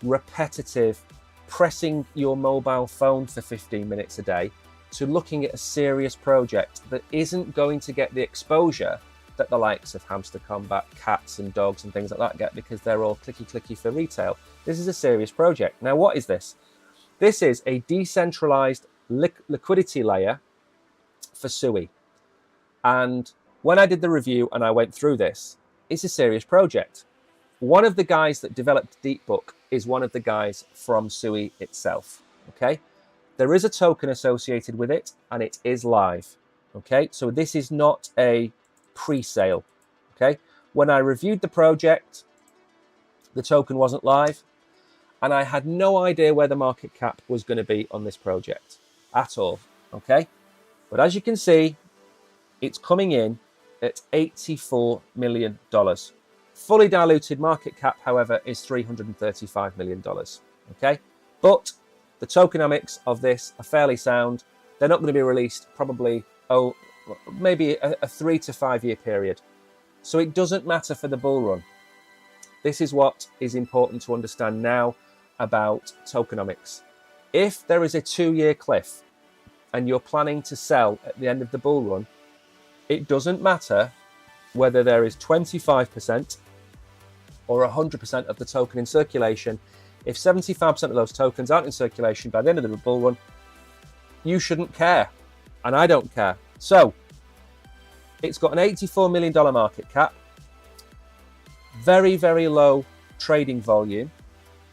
repetitive, pressing your mobile phone for 15 minutes a day to looking at a serious project that isn't going to get the exposure that the likes of Hamster Combat, cats and dogs and things like that get because they're all clicky for retail. This is a serious project. Now, what is this? This is a decentralized liquidity layer for Sui. And when I did the review and I went through this, it's a serious project. One of the guys that developed DeepBook is one of the guys from Sui itself, okay? There is a token associated with it and it is live, okay? So this is not a pre-sale, okay? When I reviewed the project, the token wasn't live and I had no idea where the market cap was going to be on this project at all, okay? But as you can see, it's coming in at $84 million. Fully diluted market cap, however, is $335 million, okay? But the tokenomics of this are fairly sound. They're not going to be released probably, maybe a 3 to 5 year period. So it doesn't matter for the bull run. This is what is important to understand now about tokenomics. If there is a 2-year cliff and you're planning to sell at the end of the bull run, it doesn't matter whether there is 25% or 100% of the token in circulation. If 75% of those tokens aren't in circulation by the end of the bull run, you shouldn't care, and I don't care. So it's got an $84 million market cap, very low trading volume,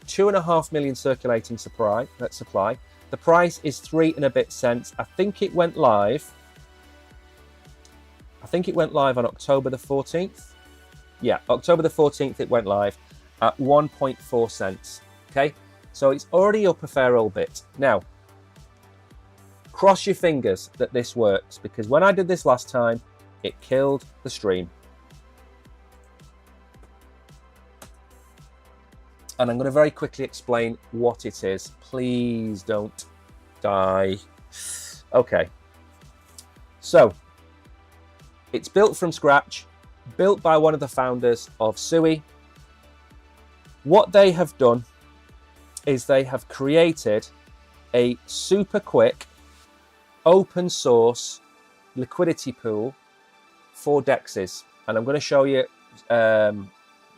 2.5 million circulating supply. The price is 3 and a bit cents. I think it went live on October the 14th. Yeah, October the 14th it went live at 1.4 cents. Okay, so it's already up a fair old bit. Now, cross your fingers that this works, because when I did this last time, it killed the stream. And I'm going to very quickly explain what it is. Please don't die. Okay, so it's built from scratch, built by one of the founders of Sui. What they have done is they have created a super quick open source liquidity pool for DEXs. And I'm going to show you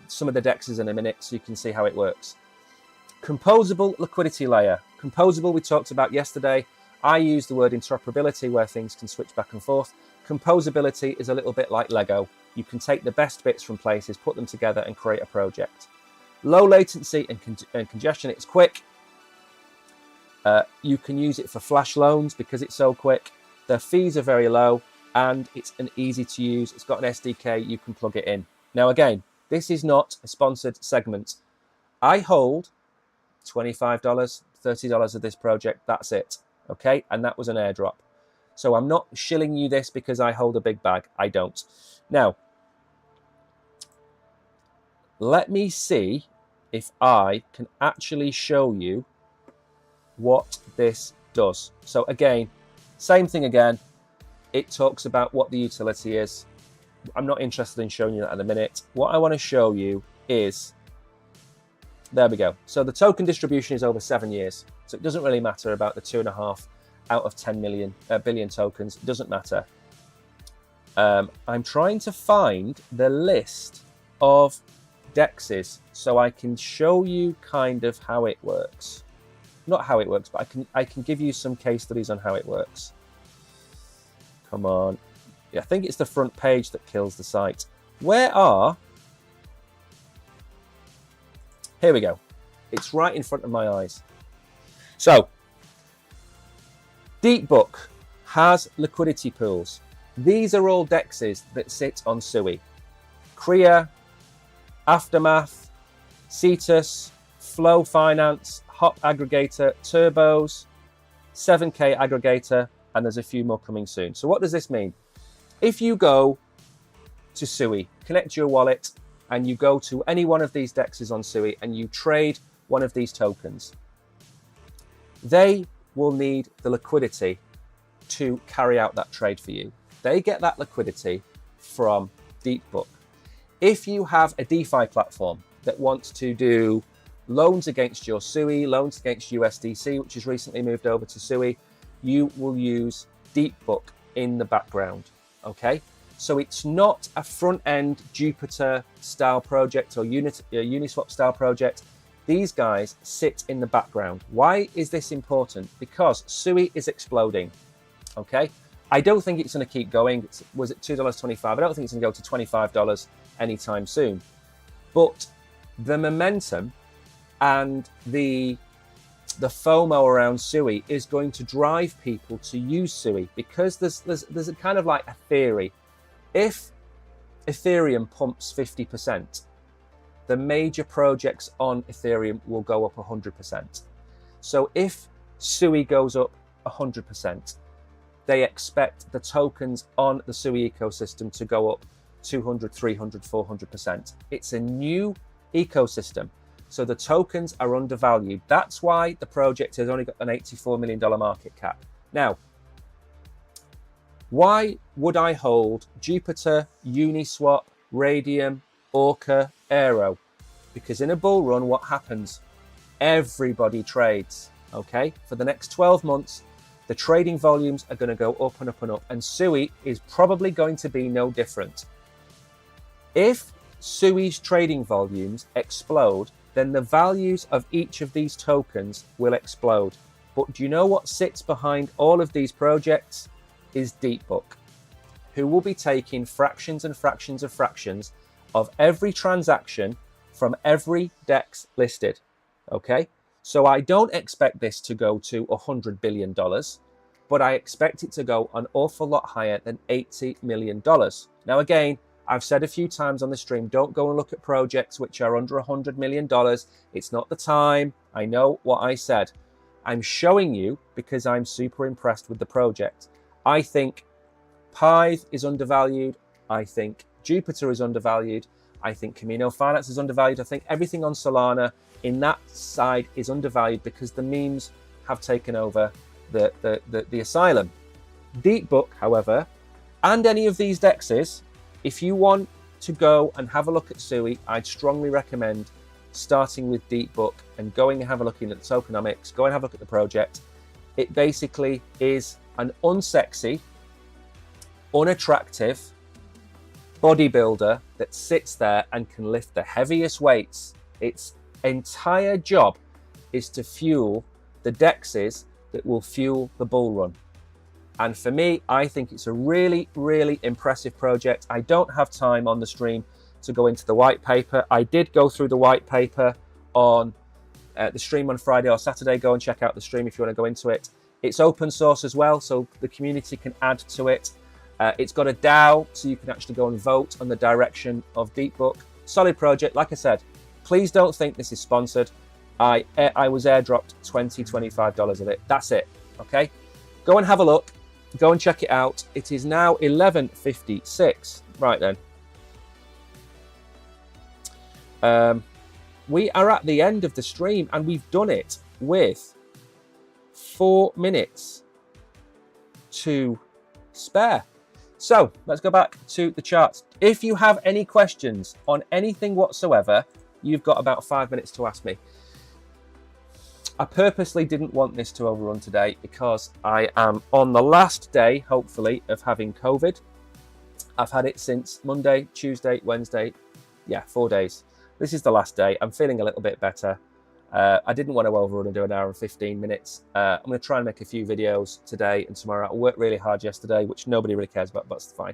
some of the DEXs in a minute so you can see how it works. Composable liquidity layer. Composable we talked about yesterday. I use the word interoperability where things can switch back and forth. Composability is a little bit like Lego. You can take the best bits from places, put them together and create a project. Low latency and congestion, it's quick. You can use it for flash loans because it's so quick. The fees are very low and it's an easy to use. It's got an SDK, you can plug it in. Now again, this is not a sponsored segment. I hold $25, $30 of this project, that's it. Okay, and that was an airdrop. So I'm not shilling you this because I hold a big bag. I don't. Now, let me see if I can actually show you what this does. So again, same thing again. It talks about what the utility is. I'm not interested in showing you that in a minute. What I want to show you is, there we go. So the token distribution is over 7 years. So it doesn't really matter about the 2.5 out of 10 billion tokens. Doesn't matter. I'm trying to find the list of dexes so I can show you kind of how it works. Not how it works, but I can give you some case studies on how it works. Come on. Yeah, I think it's the front page that kills the site. Where are... Here we go. It's right in front of my eyes. So, DeepBook has liquidity pools. These are all dexes that sit on Sui. Krea, Aftermath, Cetus, Flow Finance, Hop Aggregator, Turbos, 7K Aggregator, and there's a few more coming soon. So what does this mean? If you go to Sui, connect your wallet, and you go to any one of these dexes on Sui and you trade one of these tokens, they will need the liquidity to carry out that trade for you. They get that liquidity from DeepBook. If you have a DeFi platform that wants to do loans against your Sui, loans against USDC, which has recently moved over to Sui, you will use DeepBook in the background, okay? So it's not a front-end Jupiter style project or Uniswap style project. These guys sit in the background. Why is this important? Because Sui is exploding, okay? I don't think it's going to keep going. Was it $2.25? I don't think it's going to go to $25 anytime soon. But the momentum and the FOMO around Sui is going to drive people to use Sui, because there's a kind of like a theory. If Ethereum pumps 50%, the major projects on Ethereum will go up 100%. So if Sui goes up 100%, they expect the tokens on the Sui ecosystem to go up 200, 300, 400%. It's a new ecosystem. So the tokens are undervalued. That's why the project has only got an $84 million market cap. Now, why would I hold Jupiter, Uniswap, Radium, Orca, Aero? Because in a bull run, what happens? Everybody trades, okay? For the next 12 months, the trading volumes are going to go up and up and up, and Sui is probably going to be no different. If Sui's trading volumes explode, then the values of each of these tokens will explode. But do you know what sits behind all of these projects? Is DeepBook, who will be taking fractions and fractions of fractions of every transaction from every DEX listed, okay? So I don't expect this to go to $100 billion, but I expect it to go an awful lot higher than $80 million. Now, again, I've said a few times on the stream, don't go and look at projects which are under $100 million. It's not the time. I know what I said. I'm showing you because I'm super impressed with the project. I think Pyth is undervalued. I think Jupiter is undervalued. I think Camino Finance is undervalued. I think everything on Solana in that side is undervalued because the memes have taken over the asylum. DeepBook, however, and any of these dexes, if you want to go and have a look at Sui, I'd strongly recommend starting with DeepBook and going and have a look in at the tokenomics, go and have a look at the project. It basically is an unsexy, unattractive bodybuilder that sits there and can lift the heaviest weights. Its entire job is to fuel the dexes that will fuel the bull run. And for me, I think it's a really, really impressive project. I don't have time on the stream to go into the white paper. I did go through the white paper on the stream on Friday or Saturday. Go and check out the stream if you want to go into it. It's open source as well, so the community can add to it. It's got a DAO, so you can actually go and vote on the direction of DeepBook. Solid project. Like I said, please don't think this is sponsored. I was airdropped $20, $25 of it. That's it, okay? Go and have a look. Go and check it out. It is now 11:56. Right then. We are at the end of the stream, and we've done it with 4 minutes to spare. So let's go back to the charts. If you have any questions on anything whatsoever, you've got about 5 minutes to ask me. I purposely didn't want this to overrun today because I am on the last day, hopefully, of having COVID. I've had it since Monday, Tuesday, Wednesday. Yeah, 4 days. This is the last day. I'm feeling a little bit better. I didn't want to overrun and do an hour and 15 minutes. I'm going to try and make a few videos today and tomorrow. I worked really hard yesterday, which nobody really cares about, but that's fine.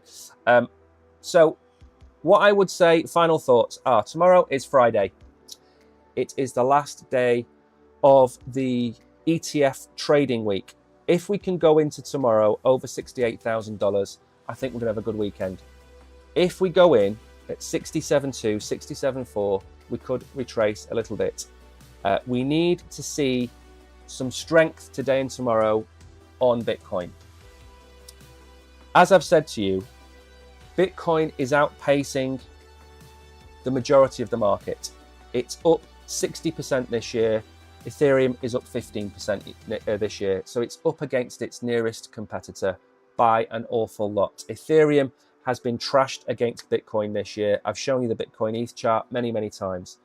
So what I would say, final thoughts are, tomorrow is Friday. It is the last day of the ETF trading week. If we can go into tomorrow over $68,000, I think we're going to have a good weekend. If we go in at 67.2, 67.4, we could retrace a little bit. We need to see some strength today and tomorrow on Bitcoin. As I've said to you, Bitcoin is outpacing the majority of the market. It's up 60% this year. Ethereum is up 15% this year. So it's up against its nearest competitor by an awful lot. Ethereum has been trashed against Bitcoin this year. I've shown you the Bitcoin ETH chart many, many times.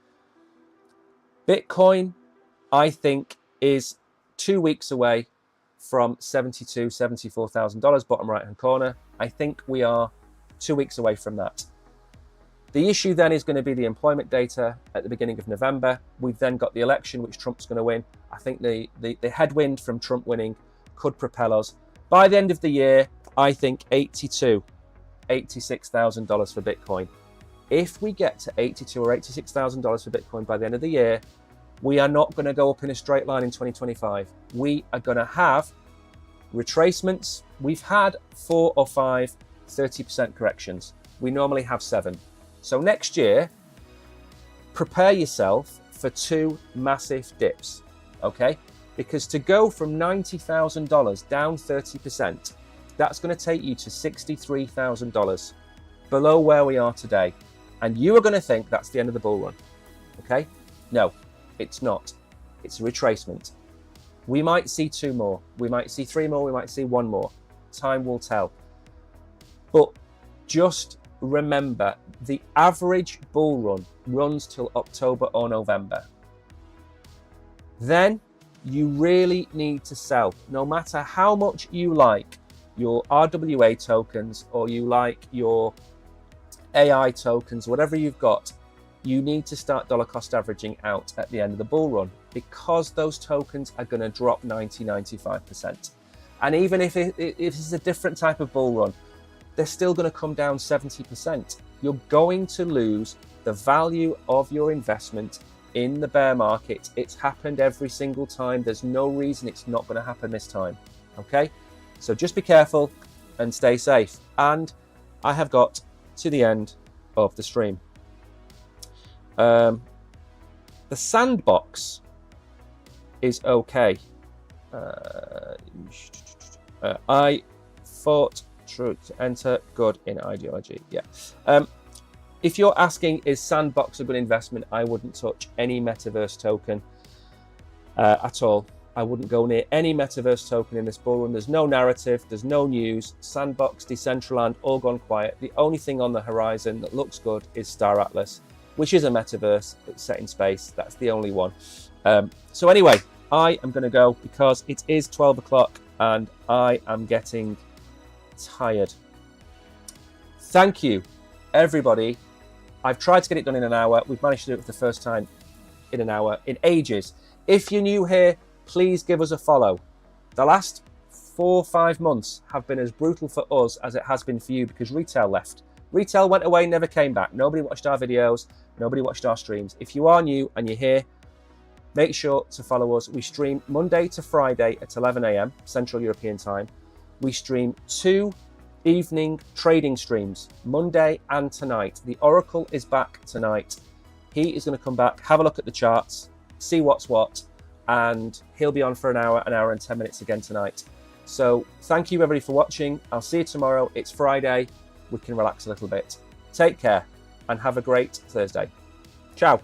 Bitcoin, I think, is 2 weeks away from $72,000, $74,000, bottom right-hand corner. I think we are 2 weeks away from that. The issue then is going to be the employment data at the beginning of November. We've then got the election, which Trump's going to win. I think the headwind from Trump winning could propel us. By the end of the year, I think $86,000 for Bitcoin. If we get to $82,000 or $86,000 for Bitcoin by the end of the year, we are not going to go up in a straight line in 2025. We are going to have retracements. We've had 4 or 5 30% corrections. We normally have 7. So next year, prepare yourself for 2 massive dips, okay? Because to go from $90,000 down 30%, that's going to take you to $63,000 below where we are today. And you are going to think that's the end of the bull run, okay? No, it's not. It's a retracement. We might see 2 more. We might see 3 more. We might see 1 more. Time will tell. But just remember, the average bull run runs till October or November. Then you really need to sell. No matter how much you like your RWA tokens or you like your AI tokens, whatever you've got, you need to start dollar cost averaging out at the end of the bull run, because those tokens are going to drop 90-95%. And even if it's a different type of bull run, they're still going to come down 70%. You're going to lose the value of your investment in the bear market. It's happened every single time. There's no reason it's not going to happen this time. Okay? So just be careful and stay safe. And I have got to the end of the stream. The sandbox is okay. I thought true to enter, good in ideology. Yeah. If you're asking, is Sandbox a good investment? I wouldn't touch any metaverse token at all. I wouldn't go near any metaverse token in this bull run. There's no narrative, there's no news. Sandbox, Decentraland, all gone quiet. The only thing on the horizon that looks good is Star Atlas, which is a metaverse that's set in space. That's the only one. So anyway, I am going to go because it is 12 o'clock and I am getting tired. Thank you, everybody. I've tried to get it done in an hour. We've managed to do it for the first time in an hour in ages. If you're new here, please give us a follow. The last 4 or 5 months have been as brutal for us as it has been for you, because retail left. Retail went away, never came back. Nobody watched our videos. Nobody watched our streams. If you are new and you're here, make sure to follow us. We stream Monday to Friday at 11 a.m. Central European time. We stream 2 evening trading streams, Monday and tonight. The Oracle is back tonight. He is going to come back, have a look at the charts, see what's what, and he'll be on for an hour and 10 minutes again tonight. So thank you everybody for watching. I'll see you tomorrow. It's Friday. We can relax a little bit. Take care and have a great Thursday. Ciao.